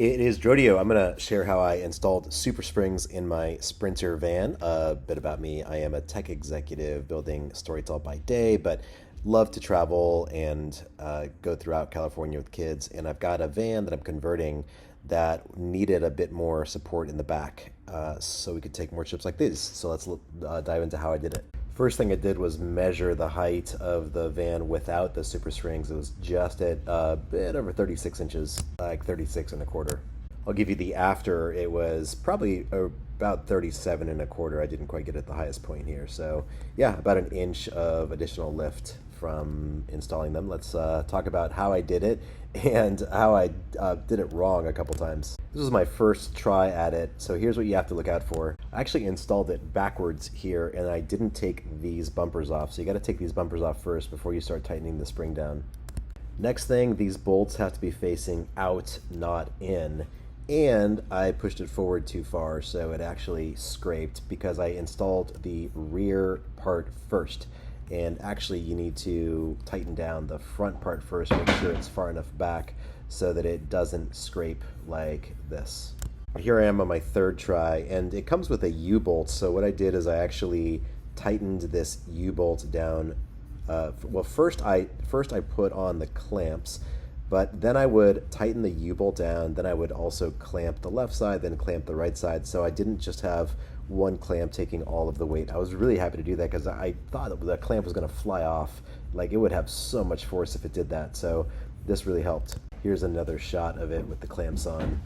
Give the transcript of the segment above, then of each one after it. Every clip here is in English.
It is Drodio. I'm going to share how I installed SuperSprings in my Sprinter van. A bit about me. I am a tech executive building Storytel by day, but love to travel and go throughout California with kids. And I've got a van that I'm converting that needed a bit more support in the back so we could take more trips like this. So let's dive into how I did it. First thing I did was measure the height of the van without the Super Springs. It was just at a bit over 36 inches, like 36 and a quarter. I'll give you the after. It was probably about 37 and a quarter. I didn't quite get at the highest point here. So yeah, about an inch of additional lift from installing them. Let's talk about how I did it and how I did it wrong a couple times. This was my first try at it, so here's what you have to look out for. I actually installed it backwards here, and I didn't take these bumpers off. So you got to take these bumpers off first before you start tightening the spring down. Next thing, these bolts have to be facing out, not in. And I pushed it forward too far, so it actually scraped because I installed the rear part first. And actually you need to tighten down the front part first, make sure it's far enough back so that it doesn't scrape like this. Here I am on my third try, and it comes with a U-bolt. So what I did is I actually tightened this U-bolt down. Well, first I put on the clamps, but then I would tighten the U-bolt down, then I would also clamp the left side, then clamp the right side. So I didn't just have one clamp taking all of the weight. I was really happy to do that because I thought that clamp was going to fly off. Like, it would have so much force if it did that. So this really helped. Here's another shot of it with the clamps on.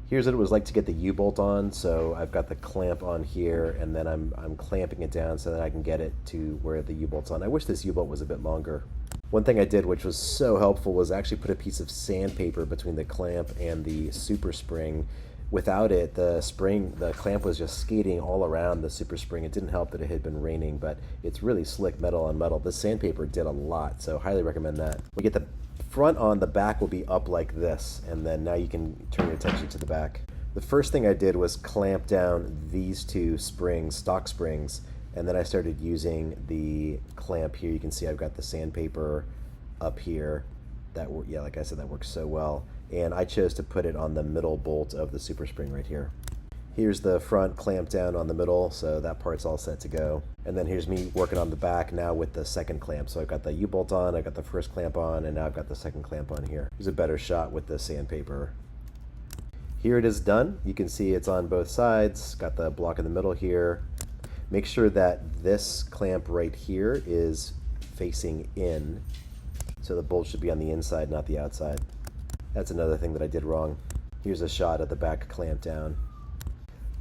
Here's what it was like to get the U-bolt on. So I've got the clamp on here, and then I'm clamping it down so that I can get it to where the U-bolt's on. I wish this U-bolt was a bit longer. One thing I did, which was so helpful, was actually put a piece of sandpaper between the clamp and the super spring. Without it, the clamp was just skating all around the super spring. It didn't help that it had been raining, but it's really slick metal on metal. The sandpaper did a lot, so highly recommend that. We get the front on, the back will be up like this, and then now you can turn your attention to the back. The first thing I did was clamp down these two springs, stock springs, and then I started using the clamp here. You can see I've got the sandpaper up here. Yeah, like I said, that works so well. And I chose to put it on the middle bolt of the super spring right here. Here's the front clamp down on the middle, so that part's all set to go. And then here's me working on the back now with the second clamp. So I've got the U-bolt on, I've got the first clamp on, and now I've got the second clamp on here. Here's a better shot with the sandpaper. Here it is done. You can see it's on both sides. Got the block in the middle here. Make sure that this clamp right here is facing in. So the bolt should be on the inside, not the outside. That's another thing that I did wrong. Here's a shot of the back clamp down.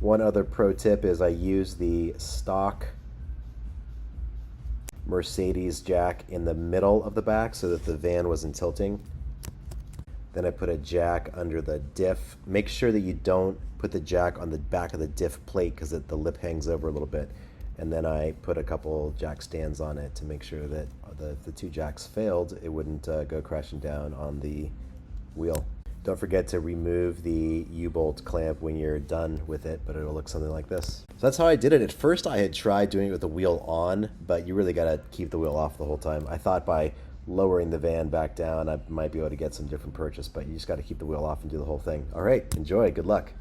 One other pro tip is I use the stock Mercedes jack in the middle of the back so that the van wasn't tilting. Then I put a jack under the diff. Make sure that you don't put the jack on the back of the diff plate because the lip hangs over a little bit. And then I put a couple jack stands on it to make sure that if the two jacks failed, it wouldn't go crashing down on the wheel. Don't forget to remove the U-bolt clamp when you're done with it, but it'll look something like this. So that's how I did it. At first I had tried doing it with the wheel on, but you really gotta keep the wheel off the whole time. I thought by lowering the van back down I might be able to get some different purchase, but you just gotta keep the wheel off and do the whole thing. All right, enjoy, good luck.